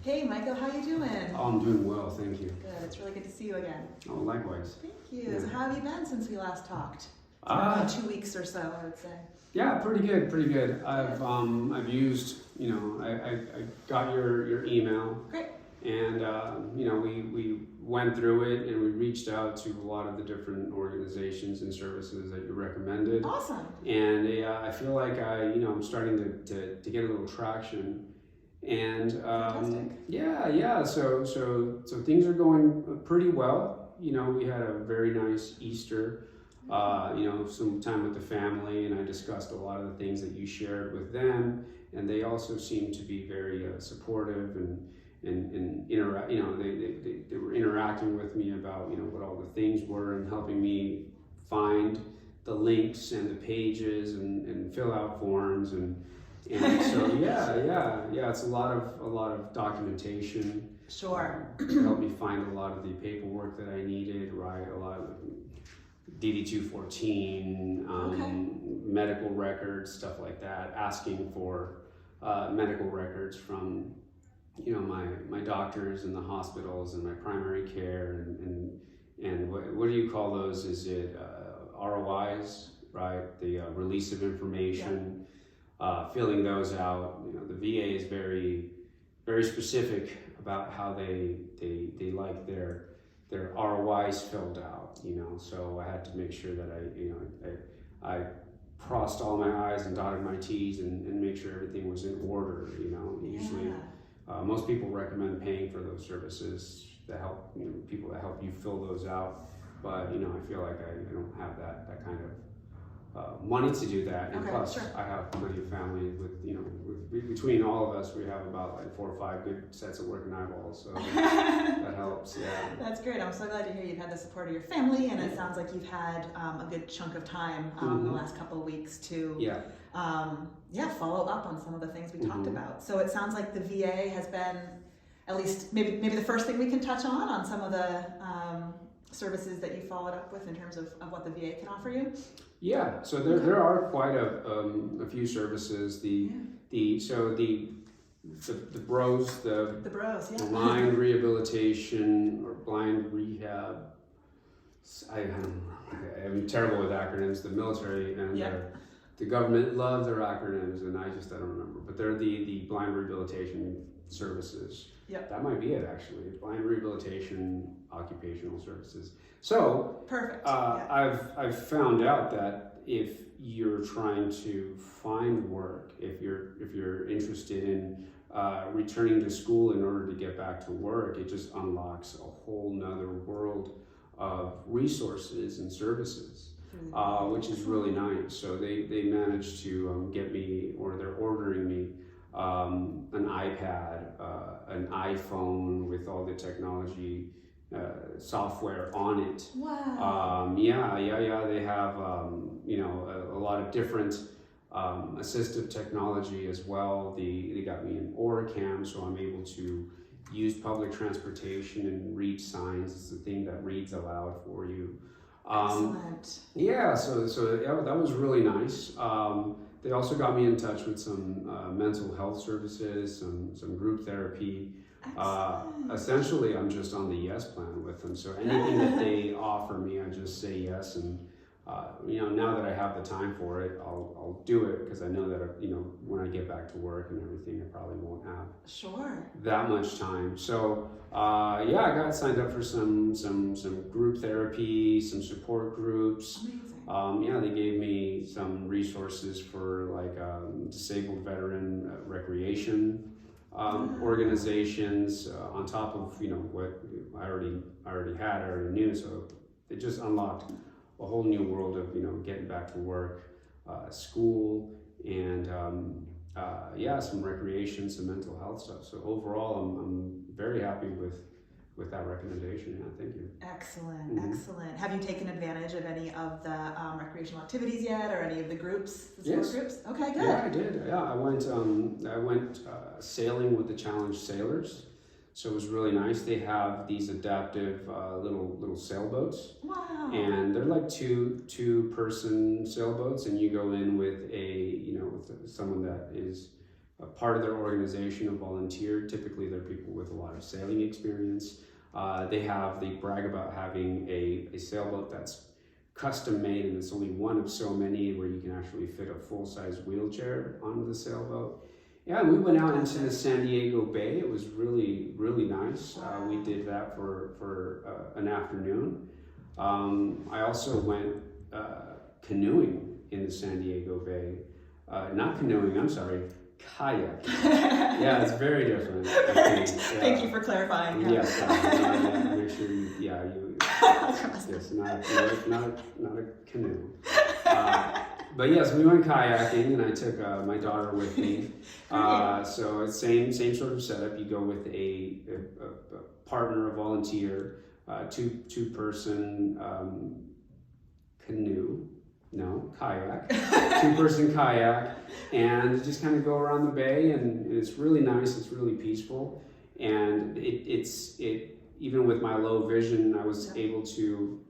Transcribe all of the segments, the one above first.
Hey, Michael, how you doing? Oh, I'm doing well, thank you. Good. It's really good to see you again. Oh, likewise. Thank you. Yeah. So how have you been since we last talked? It's been about 2 weeks or so, I would say. Yeah, pretty good, pretty good. I've used, I got your email. Great. And we went through it and we reached out to a lot of the different organizations and services that you recommended. Awesome. And I feel like I'm starting to get a little traction. And Fantastic. so things are going pretty well. We had a very nice Easter. Some time with the family, and I discussed a lot of the things that you shared with them, and they also seemed to be very supportive and interact. They were interacting with me about what all the things were and helping me find the links and the pages and fill out forms and so it's a lot of documentation. Sure. To help me find a lot of the paperwork that I needed, right? A lot of DD 214, medical records, stuff like that. Asking for medical records from my doctors and the hospitals and my primary care and what do you call those? Is it ROIs, right? The release of information. Yeah. Filling those out. The VA is very, very specific about how they like their ROIs filled out. So I had to make sure that I crossed all my I's and dotted my T's and make sure everything was in order. Usually, most people recommend paying for those services that help people that help you fill those out. But I feel like I don't have that kind of money to do that, and plus sure. I have plenty of family between all of us, we have about like 4 or 5 good sets of working eyeballs, so that helps. Yeah, that's great. I'm so glad to hear you've had the support of your family, and it sounds like you've had a good chunk of time the last couple of weeks to follow up on some of the things we talked about. So it sounds like the VA has been at least maybe the first thing we can touch on some of the services that you followed up with in terms of what the VA can offer you. Yeah, so there are quite a few services. The BROS, the BROS, yeah. blind rehabilitation or blind rehab. I'm terrible with acronyms. The military and the government love their acronyms, and I don't remember. But they're the blind rehabilitation services. Yep. That might be it, actually. Blind rehabilitation occupational services. So perfect. I've found out that if you're trying to find work, if you're interested in returning to school in order to get back to work, it just unlocks a whole nother world of resources and services, which is really nice. So they managed to get me, or they're ordering me an iPad, an iPhone with all the technology software on it. Wow. They have a lot of different assistive technology as well. They got me an Oricam, so I'm able to use public transportation and read signs. It's the thing that reads aloud for you. Excellent. Yeah, so that was really nice. They also got me in touch with some mental health services, some group therapy. Essentially, I'm just on the yes plan with them. So anything that they offer me, I just say yes. And now that I have the time for it, I'll do it, because I know that when I get back to work and everything, I probably won't have that much time. So I got signed up for some group therapy, some support groups. Amazing. They gave me some resources for like disabled veteran recreation organizations on top of what I already knew. So it just unlocked a whole new world of getting back to work, school, and some recreation, some mental health stuff. So overall, I'm very happy with that recommendation. Yeah, thank you. Excellent, excellent. Have you taken advantage of any of the recreational activities yet, or any of the groups, Yes. groups? Okay, good. Yeah, I did. Yeah, I went sailing with the Challenge Sailors. So it was really nice. They have these adaptive little sailboats. Wow. And they're like two person sailboats, and you go in with with someone that is a part of their organization, a volunteer. Typically, they're people with a lot of sailing experience. They brag about having a sailboat that's custom made, and it's only one of so many where you can actually fit a full-size wheelchair onto the sailboat. Yeah, we went out into the San Diego Bay. It was really, really nice. We did that for an afternoon. I also went canoeing in the San Diego Bay. Not canoeing, I'm sorry, kayak. Yeah, it's very different. I think. Thank you for clarifying. Yes, make sure you yes, not a canoe. But yes, we went kayaking, and I took my daughter with me. So it's same sort of setup. You go with a partner, a volunteer, two person canoe. No, kayak. 2-person kayak, and just kind of go around the bay, and it's really nice. It's really peaceful, and it even with my low vision, I was able to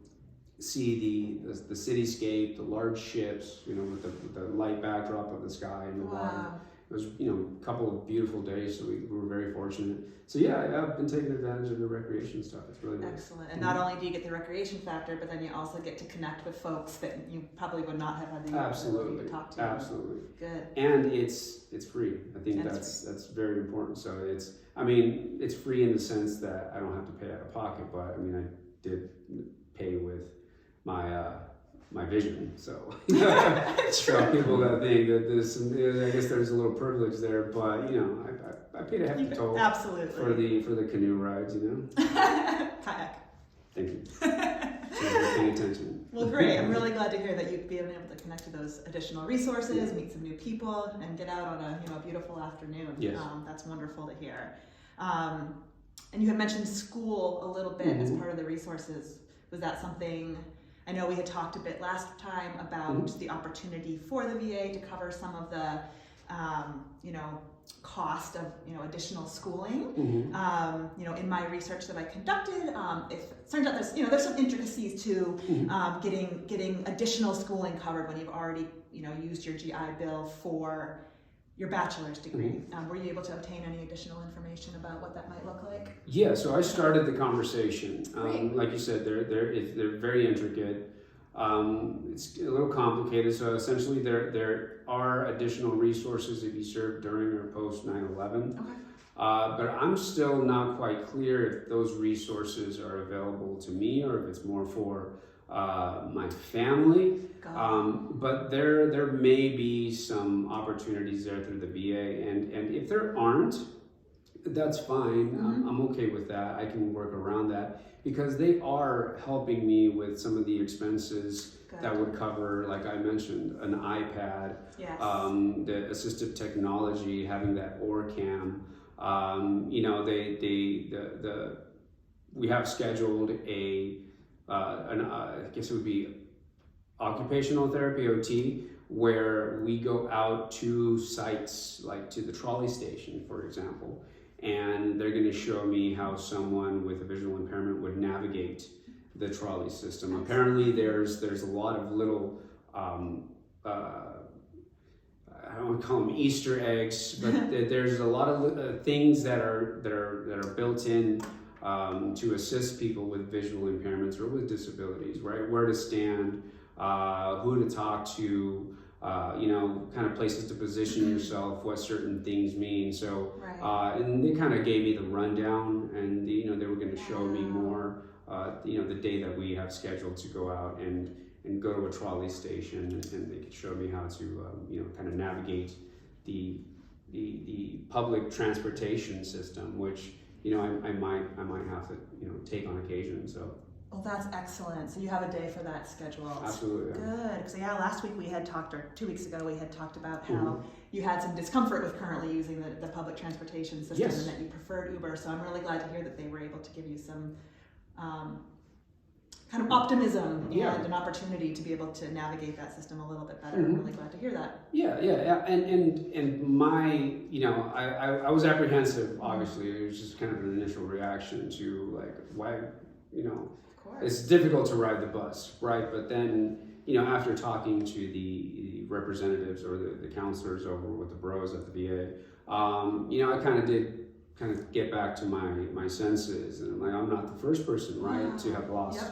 see the cityscape, the large ships, with the light backdrop of the sky and the water. It was, a couple of beautiful days, so we were very fortunate. So yeah, I've been taking advantage of the recreation stuff. It's really nice. Excellent. And not only do you get the recreation factor, but then you also get to connect with folks that you probably would not have had the opportunity to talk to. Absolutely. Good. And it's free. I think that's very important. So it's free in the sense that I don't have to pay out of pocket, but I did pay with my vision, so so people that think that this, I guess there's a little privilege there, but I paid a hefty toll. Absolutely. for the canoe rides, Kayak. Thank you. So you're paying attention. Well, great. I'm really glad to hear that you've been able to connect to those additional resources, meet some new people, and get out on a beautiful afternoon. Yes. That's wonderful to hear. And you had mentioned school a little bit as part of the resources. Was that something? I know we had talked a bit last time about the opportunity for the VA to cover some of the, cost of, additional schooling. In my research that I conducted, it turns out there's some intricacies to getting additional schooling covered when you've already, used your GI Bill for your bachelor's degree. Were you able to obtain any additional information about what that might look like? Yeah, so I started the conversation. Like you said, they're very intricate. It's a little complicated. So essentially, there are additional resources if you served during or post 9/11. Okay. But I'm still not quite clear if those resources are available to me or if it's more for my family. But there may be some opportunities there through the VA, and if there aren't, that's fine. I'm okay with that. I can work around that because they are helping me with some of the expenses that would cover, like I mentioned, an iPad, the assistive technology, having that OrCam. We have scheduled I guess it would be occupational therapy, OT, where we go out to sites like to the trolley station, for example, and they're going to show me how someone with a visual impairment would navigate the trolley system. Apparently, there's a lot of little I don't want to call them Easter eggs, but there's a lot of things that are built in to assist people with visual impairments or with disabilities, right? Where to stand, who to talk to, kind of places to position yourself, what certain things mean. So, and they kind of gave me the rundown, and they were going to show me more, the day that we have scheduled to go out and go to a trolley station, and they could show me how to, kind of navigate the public transportation system, which I might have to take on occasion. So. Well, that's excellent. So you have a day for that scheduled. Absolutely. Good. Because last week we had talked, or 2 weeks ago we had talked about how you had some discomfort with currently using the public transportation system, and that you preferred Uber. So I'm really glad to hear that they were able to give you some kind of optimism and an opportunity to be able to navigate that system a little bit better. I'm really glad to hear that. Yeah. And my, I was apprehensive, obviously. It was just kind of an initial reaction to like, why, it's difficult to ride the bus, right? But then, after talking to the representatives or the counselors over with the bros at the VA, I kind of get back to my senses, and I'm not the first person, right, to have lost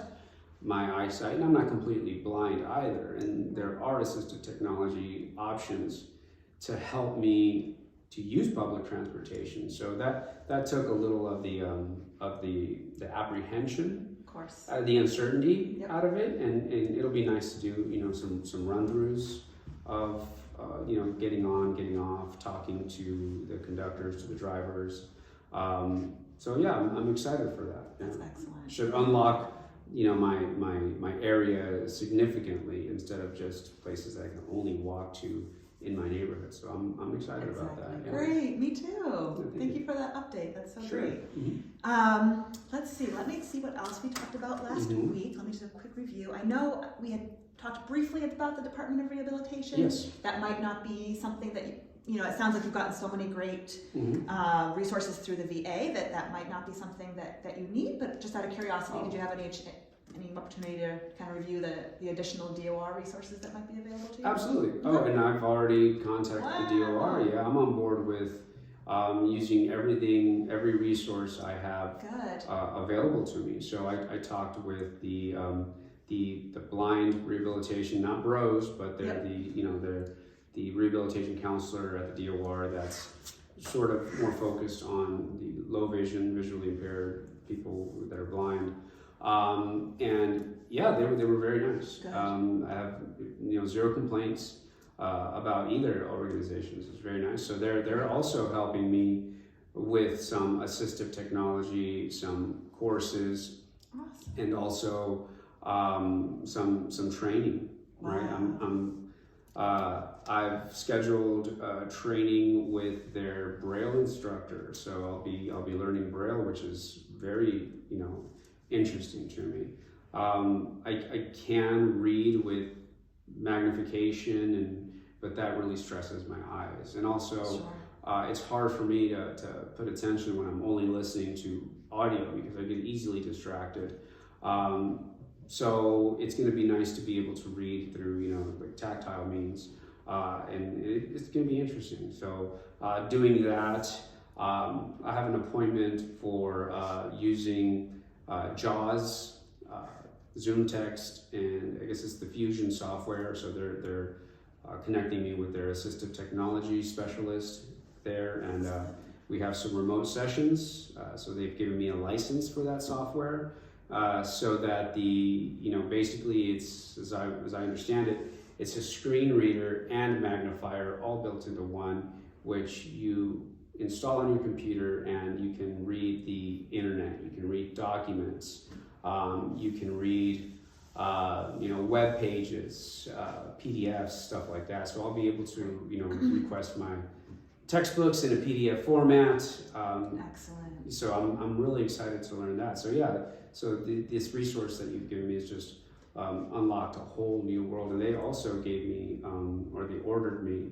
my eyesight, and I'm not completely blind either. And there are assistive technology options to help me to use public transportation. So that took a little of the apprehension, of course, the uncertainty out of it, and it'll be nice to do some run-throughs of getting on, getting off, talking to the conductors, to the drivers. So yeah, I'm excited for that. That's excellent. Should unlock my area significantly instead of just places that I can only walk to in my neighborhood. So I'm excited about that. Yeah. Great, me too. Thank you for that update. That's so great. Mm-hmm. Let me see what else we talked about last week. Let me just do a quick review. I know we had talked briefly about the Department of Rehabilitation. Yes. That might not be something that it sounds like you've gotten so many great resources through the VA that might not be something that you need, but just out of curiosity, did you have any opportunity to kind of review the additional DOR resources that might be available to you? Absolutely. Oh, and I've already contacted the DOR. Yeah, I'm on board with using every resource I have available to me. So I talked with the blind rehabilitation, not BROS, but they're the rehabilitation counselor at the DOR that's sort of more focused on the low vision, visually impaired people that are blind. And yeah, they were very nice. I have zero complaints about either organizations. It's very nice. So they're also helping me with some assistive technology, some courses, and also some training. Right, I've scheduled training with their Braille instructor, so I'll be learning Braille, which is very interesting to me. I can read with magnification, but that really stresses my eyes, and also it's hard for me to put attention when I'm only listening to audio because I get easily distracted. So it's going to be nice to be able to read through, like tactile means, and it's going to be interesting. So doing that, I have an appointment for using JAWS, Zoom Text, and I guess it's the Fusion software. So they're connecting me with their assistive technology specialist there, and we have some remote sessions. So they've given me a license for that software. So that basically it's, as I understand it, it's a screen reader and magnifier all built into one, which you install on your computer, and you can read the internet, you can read documents, you can read web pages, PDFs, stuff like that. So I'll be able to request my textbooks in a PDF format. Excellent. So I'm really excited to learn that. So yeah. So this resource that you've given me has just unlocked a whole new world. And they also gave me, or they ordered me,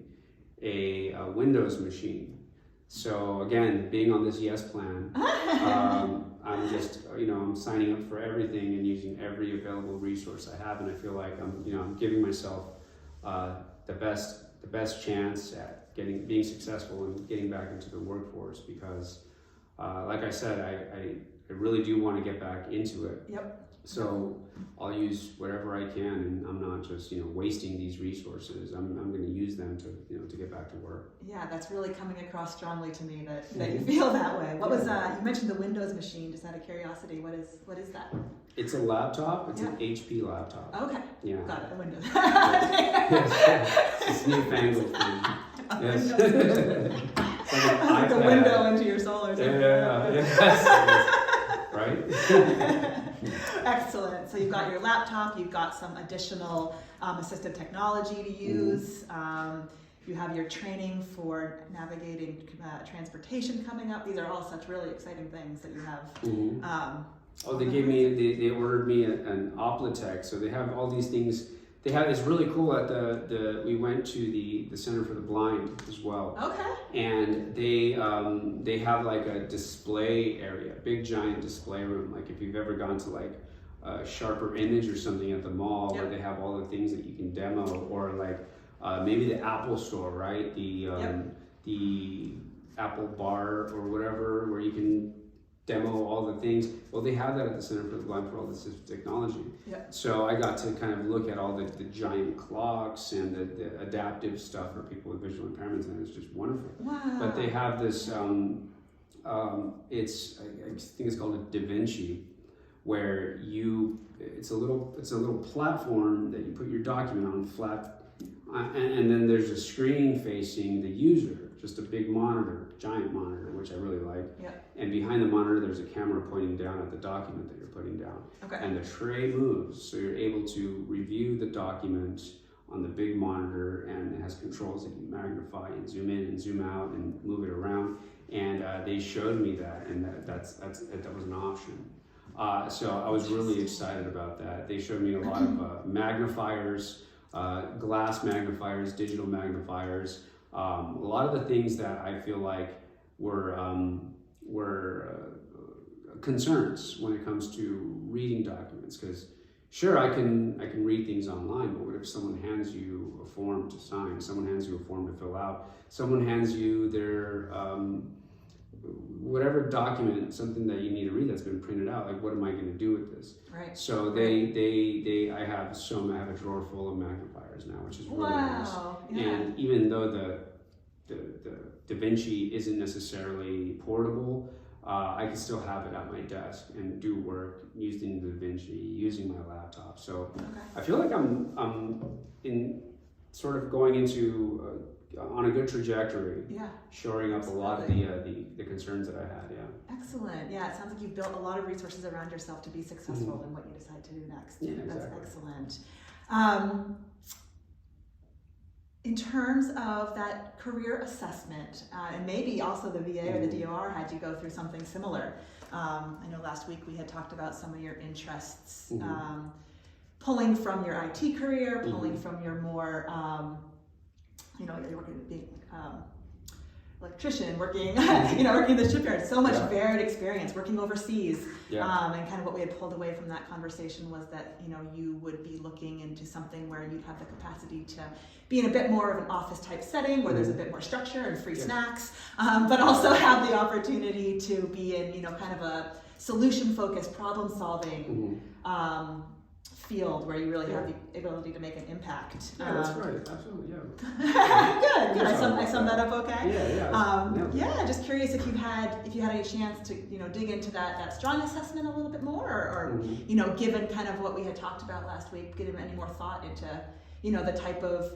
a Windows machine. So again, being on this Yes plan, I'm just, I'm signing up for everything and using every available resource I have. And I feel like I'm giving myself the best chance at being successful and getting back into the workforce because, like I said, I really do want to get back into it. Yep. So I'll use whatever I can, and I'm not just wasting these resources. I'm going to use them to get back to work. Yeah, that's really coming across strongly to me that you feel that way. What was you mentioned the Windows machine? Just out of curiosity, what is that? It's a laptop. It's an HP laptop. Okay. Yeah. Got it. A Windows. It's newfangled thing. Yes. It's like the window into your solar system. Yeah. Right? Excellent. So you've got your laptop, you've got some additional assistive technology to use. You have your training for navigating transportation coming up. These are all such really exciting things that you have. They ordered me an Oplitech. So they have all these things. It's really cool at we went to the Center for the Blind as well. Okay. And they have like a display area, big giant display room. Like if you've ever gone to like a Sharper Image or something at the mall where they have all the things that you can demo, or like maybe the Apple Store, right? The Apple Bar or whatever, where you can demo all the things. Well, they have that at the Center for the Blind for all assistive technology. Yeah. So I got to kind of look at all the giant clocks and the adaptive stuff for people with visual impairments, and it's just wonderful. Wow. But they have this, I think it's called a Da Vinci, where it's a little platform that you put your document on flat, and then there's a screen facing the user. Just a big monitor, giant monitor, which I really like. Yep. And behind the monitor, there's a camera pointing down at the document that you're putting down. Okay. And the tray moves, so you're able to review the document on the big monitor, and it has controls that you magnify and zoom in and zoom out and move it around. And they showed me that, and that was an option. So I was really excited about that. They showed me a lot of magnifiers, glass magnifiers, digital magnifiers. A lot of the things that I feel like were concerns when it comes to reading documents. Because sure, I can read things online, but what if someone hands you a form to sign? Someone hands you a form to fill out? Someone hands you their whatever document, something that you need to read that's been printed out. Like, what am I going to do with this? Right. So I have a drawer full of magnifiers now, which is really nice. Yeah. And even though the Da Vinci isn't necessarily portable, I can still have it at my desk and do work using the Da Vinci, using my laptop. So I feel like I'm in sort of going into on a good trajectory. Yeah. Shoring up a lot of the concerns that I had. Yeah. Excellent. Yeah, it sounds like you've built a lot of resources around yourself to be successful in what you decide to do next. Yeah, That's exactly. excellent. In terms of that career assessment, and maybe also the VA or the DOR had you go through something similar. I know last week we had talked about some of your interests, pulling from your IT career, pulling from your more, you're working being electrician, working, working in the shipyard. So much varied experience, working overseas. Yeah. And kind of what we had pulled away from that conversation was that, you would be looking into something where you'd have the capacity to be in a bit more of an office type setting where there's a bit more structure and free snacks, but also have the opportunity to be in, kind of a solution focused problem solving field where you really have the ability to make an impact. Yeah, that's right. Absolutely, yeah. Good. I summed that up okay? Yeah. Just curious if you had any chance to dig into that strong assessment a little bit more, or given kind of what we had talked about last week, given any more thought into the type of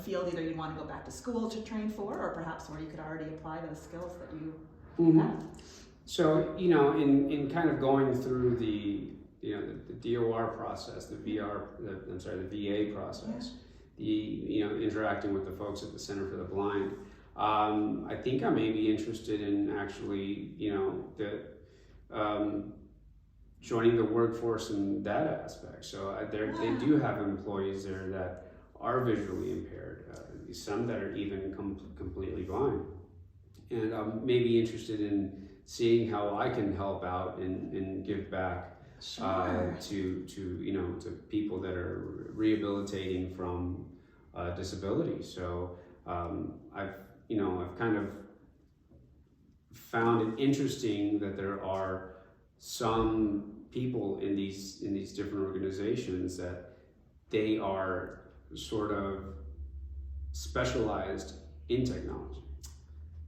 field either you want to go back to school to train for, or perhaps where you could already apply those skills that you have. So in kind of going through the DOR process, the VA process, interacting with the folks at the Center for the Blind. I think I may be interested in actually, joining the workforce in that aspect. So they do have employees there that are visually impaired, some that are even completely blind. And I'm maybe interested in seeing how I can help out and give back to people that are rehabilitating from disability. So I've kind of found it interesting that there are some people in these different organizations that they are sort of specialized in technology.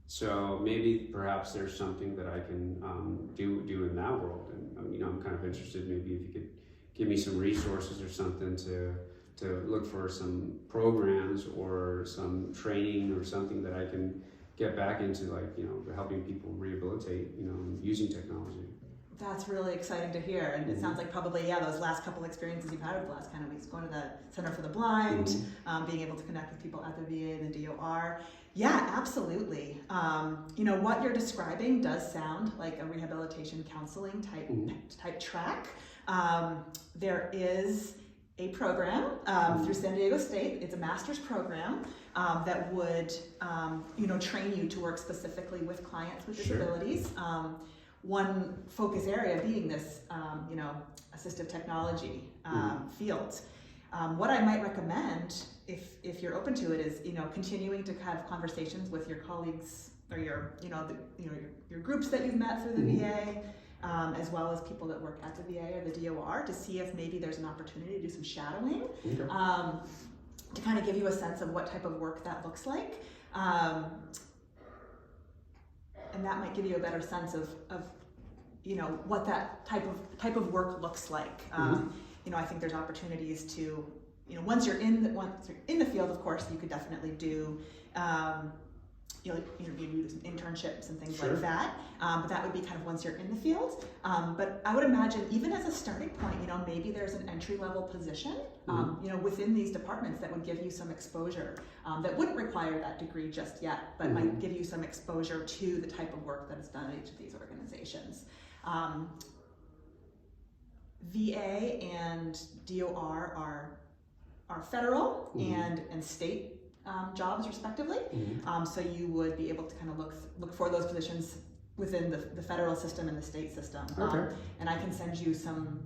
So maybe perhaps there's something that I can do in that world, and I'm kind of interested. Maybe if you could give me some resources or something to look for some programs or some training or something that I can get back into, like helping people rehabilitate, using technology. That's really exciting to hear, and it sounds like probably those last couple experiences you've had over the last kind of weeks, going to the Center for the Blind, being able to connect with people at the VA and the DOR. Yeah, absolutely. What you're describing does sound like a rehabilitation counseling type track. There is a program through San Diego State. It's a master's program that would train you to work specifically with clients with disabilities. One focus area being this assistive technology field. What I might recommend, if you're open to it, is continuing to have conversations with your colleagues or your groups that you've met through the VA, as well as people that work at the VA or the DOR, to see if maybe there's an opportunity to do some shadowing, to kind of give you a sense of what type of work that looks like, and that might give you a better sense of what that type of work looks like. I think there's opportunities to, once you're in the field, of course, you could definitely do, you do some internships and things like that. But that would be kind of once you're in the field. But I would imagine, even as a starting point, maybe there's an entry-level position, within these departments that would give you some exposure, that wouldn't require that degree just yet, but might give you some exposure to the type of work that is done at each of these organizations. VA and DOR are federal and state jobs, respectively. So you would be able to kind of look for those positions within the federal system and the state system. And I can send you some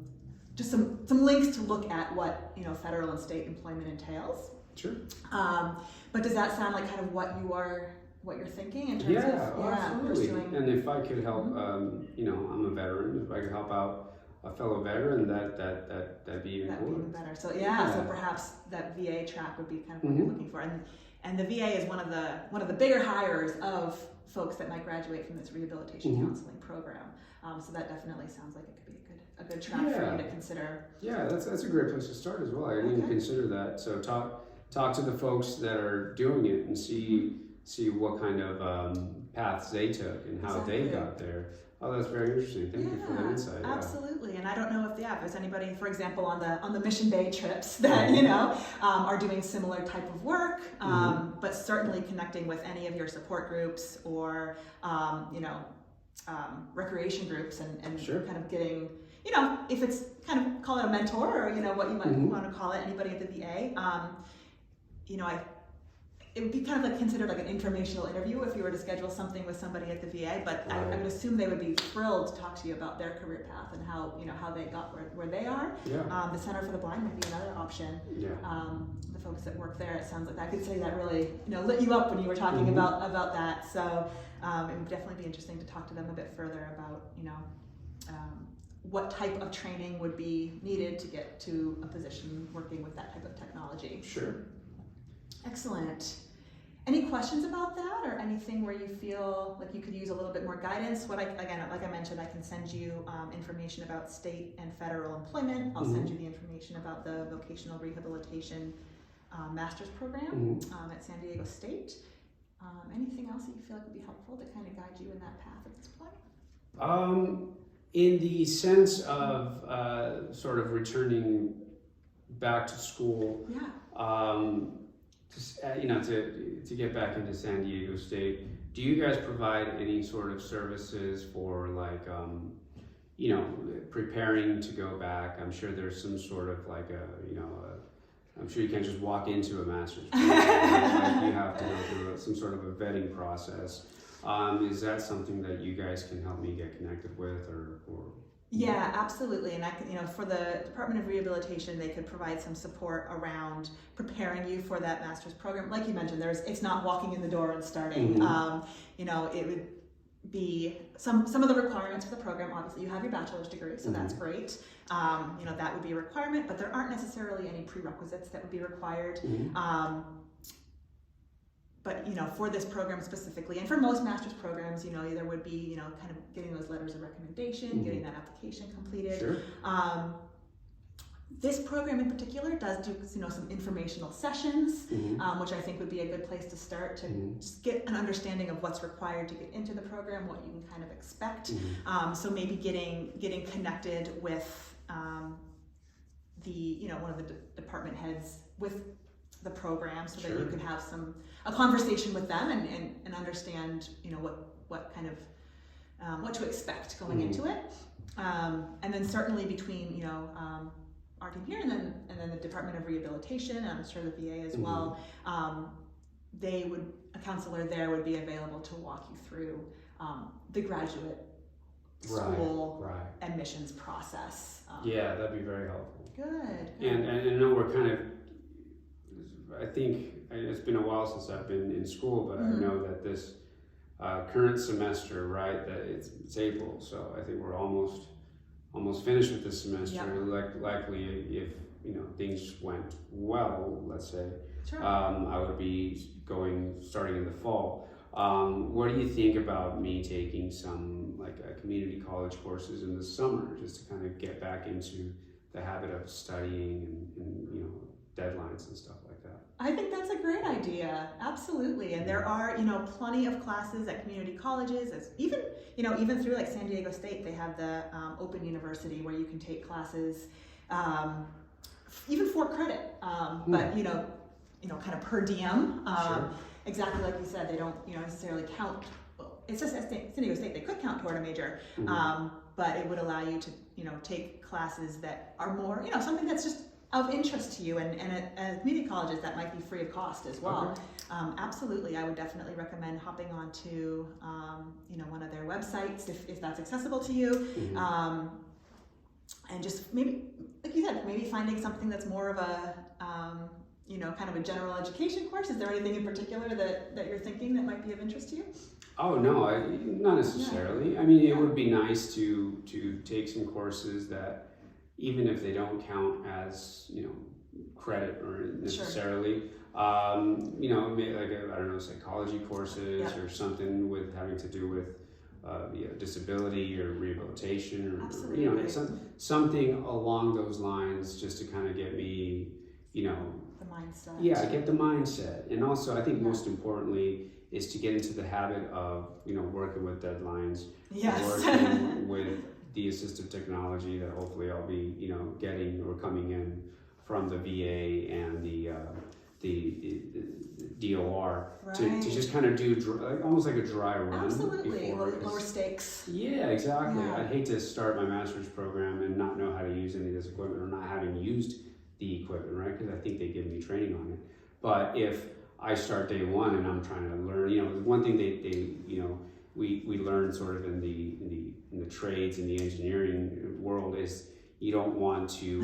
links to look at what federal and state employment entails. Sure. But does that sound like kind of what you're thinking in terms of absolutely. pursuing? And if I could help, I'm a veteran. If I could help out a fellow veteran, that'd be even cooler. Even better. So so perhaps that VA track would be kind of what you're looking for. And the VA is one of the bigger hires of folks that might graduate from this rehabilitation counseling program. So that definitely sounds like it could be a good track for you to consider. Yeah, that's a great place to start as well. I didn't even consider that. So talk to the folks that are doing it and see what kind of paths they took and how they got there. Oh, that's very interesting. Thank you for that insight. Absolutely. And I don't know if there's anybody, for example, on the Mission Bay trips that are doing similar type of work, but certainly connecting with any of your support groups or recreation groups and kind of getting, if it's kind of, call it a mentor or what you might want to call it, anybody at the VA. It would be kind of like considered like an informational interview if you were to schedule something with somebody at the VA, but I would assume they would be thrilled to talk to you about their career path and how they got where they are. The Center for the Blind might be another option. The folks that work there, it sounds like I could say that really lit you up when you were talking about that. So it would definitely be interesting to talk to them a bit further about what type of training would be needed to get to a position working with that type of technology. Sure. Excellent. Any questions about that, or anything where you feel like you could use a little bit more guidance? Like I mentioned, I can send you information about state and federal employment. I'll send you the information about the vocational rehabilitation master's program at San Diego State. Anything else that you feel like would be helpful to kind of guide you in that path at this point? In the sense of sort of returning back to school, to get back into San Diego State, do you guys provide any sort of services for preparing to go back? I'm sure there's some sort of I'm sure you can't just walk into a master's program. You have to go through some sort of a vetting process. Is that something that you guys can help me get connected with, or? Yeah, absolutely. And I can, for the Department of Rehabilitation, they could provide some support around preparing you for that master's program. Like you mentioned, it's not walking in the door and starting. It would be some of the requirements for the program. Obviously, you have your bachelor's degree, so that's great. That would be a requirement, but there aren't necessarily any prerequisites that would be required. But for this program specifically, and for most master's programs, there would be kind of getting those letters of recommendation, getting that application completed. Sure. This program in particular does do some informational sessions, which I think would be a good place to start to just get an understanding of what's required to get into the program, what you can kind of expect. So maybe getting connected with one of the department heads with the program, so that you could have a conversation with them and understand what kind of what to expect going into it, and then certainly between our team here and then the Department of Rehabilitation, and I'm sure the VA as well, a counselor there would be available to walk you through the graduate school admissions process. Yeah, that'd be very helpful. Good. And I know we're kind of, I think it's been a while since I've been in school, but I know that this current semester, right, that it's April, so I think we're almost finished with this semester. Likely, if things went well, let's say, I would be starting in the fall. What do you think about me taking some community college courses in the summer, just to kind of get back into the habit of studying and deadlines and stuff like that? I think that's a great idea. Absolutely. And there are, plenty of classes at community colleges, even through like San Diego State, they have the Open University where you can take classes, even for credit, but, kind of per diem. Exactly like you said, they don't, necessarily count. It's just at San Diego State, they could count toward a major, but it would allow you to, take classes that are more, something that's just of interest to you, and at community colleges that might be free of cost as well. Absolutely, I would definitely recommend hopping onto one of their websites if that's accessible to you, and just maybe, like you said, maybe finding something that's more of a kind of a general education course. Is there anything in particular that you're thinking that might be of interest to you? Oh no, not necessarily. I mean, it would be nice to take some courses that, even if they don't count as credit or necessarily, maybe I don't know, psychology courses or something with having to do with disability or rehabilitation, or something along those lines, just to kind of get me, the mindset. Yeah, get the mindset, and also I think most importantly is to get into the habit of working with deadlines, working with the assistive technology that hopefully I'll be, getting or coming in from the VA and the DOR to just kind of do almost like a dry run. Absolutely, lower stakes. Yeah, exactly. I'd hate to start my master's program and not know how to use any of this equipment, or not having used the equipment, right? Because I think they give me training on it. But if I start day one and I'm trying to learn, one thing we learn sort of in the trades and the engineering world is you don't want to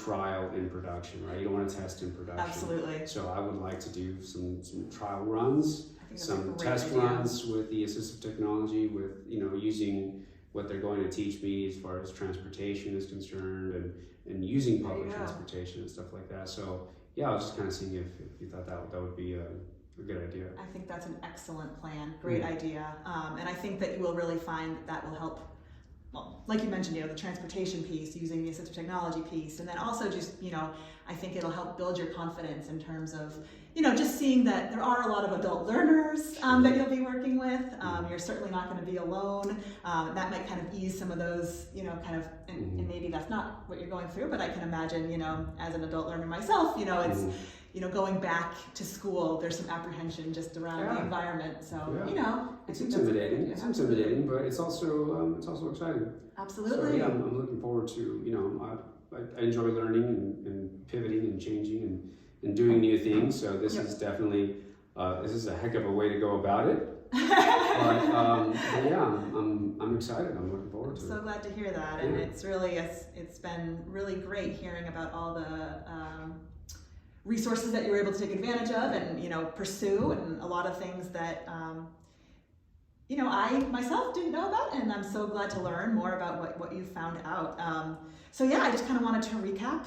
trial in production, right? You don't want to test in production. Absolutely. So I would like to do some trial runs, some test runs with the assistive technology, with using what they're going to teach me as far as transportation is concerned, and using public transportation and stuff like that. So yeah, I was just kind of seeing if you thought that would be a good idea. I think that's an excellent plan. Great idea. And I think that you will really find that will help, well, like you mentioned, the transportation piece, using the assistive technology piece, and then also just, I think it'll help build your confidence in terms of, just seeing that there are a lot of adult learners that you'll be working with. You're certainly not going to be alone. That might kind of ease some of those, and maybe that's not what you're going through, but I can imagine, as an adult learner myself, it's, going back to school, there's some apprehension just around the environment. So, it's intimidating. It's intimidating, but it's also exciting. Absolutely. So yeah, I'm looking forward to, I enjoy learning and pivoting and changing and doing new things. So this is definitely, this is a heck of a way to go about it. but yeah, I'm excited. I'm looking forward to it. I'm so glad to hear that. And it's been really great hearing about all the resources that you were able to take advantage of and pursue, and a lot of things that I myself didn't know about, and I'm so glad to learn more about what you found out. So yeah, I just kind of wanted to recap.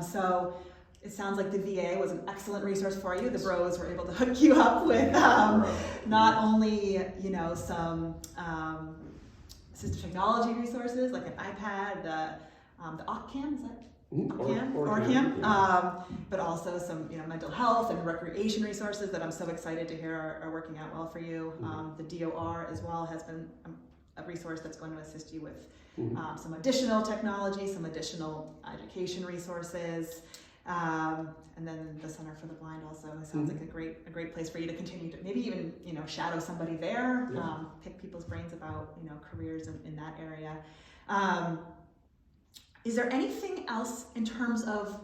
So it sounds like the VA was an excellent resource for you. The bros were able to hook you up with not only some assistive technology resources like an iPad, the OCCAM, is that? ORCAM, but also some mental health and recreation resources that I'm so excited to hear are working out well for you. The DOR as well has been a resource that's going to assist you with some additional technology, some additional education resources, and then the Center for the Blind also sounds like a great place for you to continue to maybe even shadow somebody there, pick people's brains about careers in that area. Is there anything else in terms of,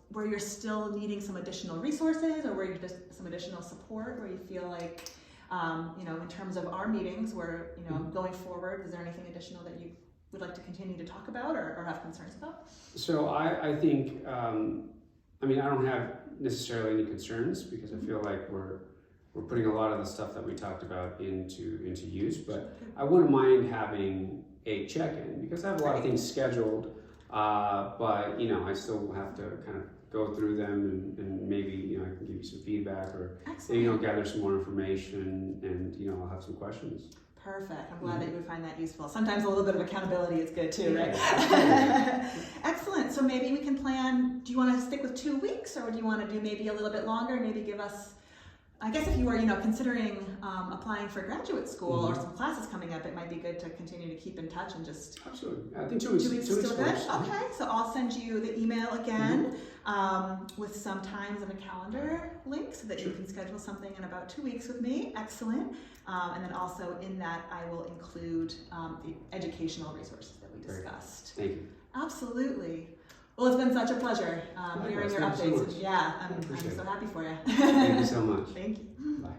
where you're still needing some additional resources, or where you're just some additional support, where you feel like in terms of our meetings, where, going forward, is there anything additional that you would like to continue to talk about or have concerns about? So I think, I don't have necessarily any concerns, because I feel like we're putting a lot of the stuff that we talked about into use, but I wouldn't mind having a check-in, because I have a lot of things scheduled, but I still have to kind of go through them, and maybe I can give you some feedback, or gather some more information, and I'll have some questions. Perfect. I'm glad that you would find that useful. Sometimes a little bit of accountability is good too, right? Excellent. So maybe we can plan, do you want to stick with 2 weeks, or do you want to do maybe a little bit longer, maybe give us, I guess if you were, considering applying for graduate school or some classes coming up, it might be good to continue to keep in touch and just... Absolutely. I think 2 weeks. 2 weeks is still good? Okay, so I'll send you the email again with some times and a calendar link so that you can schedule something in about 2 weeks with me. Excellent. And then also in that, I will include the educational resources that we discussed. Thank you. Absolutely. Well, it's been such a pleasure hearing your updates. So I'm so happy for you. Thank you so much. Thank you. Bye.